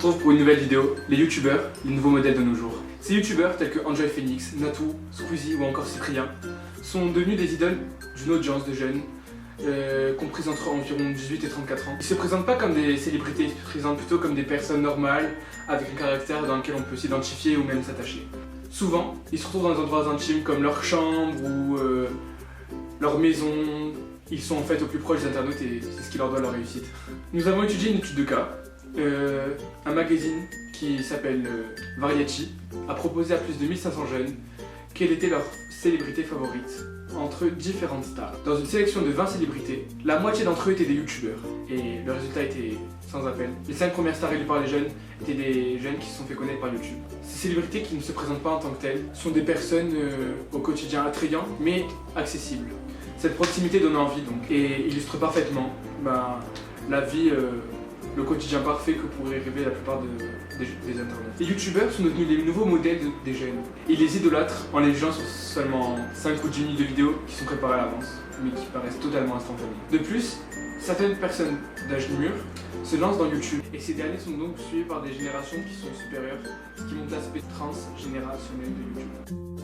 retrouve pour une nouvelle vidéo, les youtubeurs, les nouveaux modèles de nos jours. Ces youtubeurs tels que Enjoy Phoenix, Natou, Squeezie ou encore Cyprien sont devenus des idoles d'une audience de jeunes comprises entre environ 18 et 34 ans. Ils se présentent pas comme des célébrités, ils se présentent plutôt comme des personnes normales avec un caractère dans lequel on peut s'identifier ou même s'attacher. Souvent, ils se retrouvent dans des endroits intimes comme leur chambre ou leur maison. Ils sont en fait au plus proche des internautes et c'est ce qui leur doit leur réussite. Nous avons étudié une étude de cas. Un magazine qui s'appelle Variety a proposé à plus de 1500 jeunes quelle était leur célébrité favorite entre différentes stars. Dans une sélection de 20 célébrités, la moitié d'entre eux étaient des youtubeurs et le résultat était sans appel. Les 5 premières stars élues par les jeunes étaient des jeunes qui se sont fait connaître par YouTube. Ces célébrités qui ne se présentent pas en tant que telles sont des personnes au quotidien attrayantes mais accessibles. Cette proximité donne envie donc et illustre parfaitement la vie, le quotidien parfait que pourraient rêver la plupart des internautes. Les youtubeurs sont devenus les nouveaux modèles des jeunes. Ils les idolâtrent en les jugeant sur seulement 5 ou 10 minutes de vidéos qui sont préparées à l'avance, mais qui paraissent totalement instantanées. De plus, certaines personnes d'âge mûr se lancent dans YouTube et ces derniers sont donc suivis par des générations qui sont supérieures, ce qui montre l'aspect transgénérationnel de YouTube.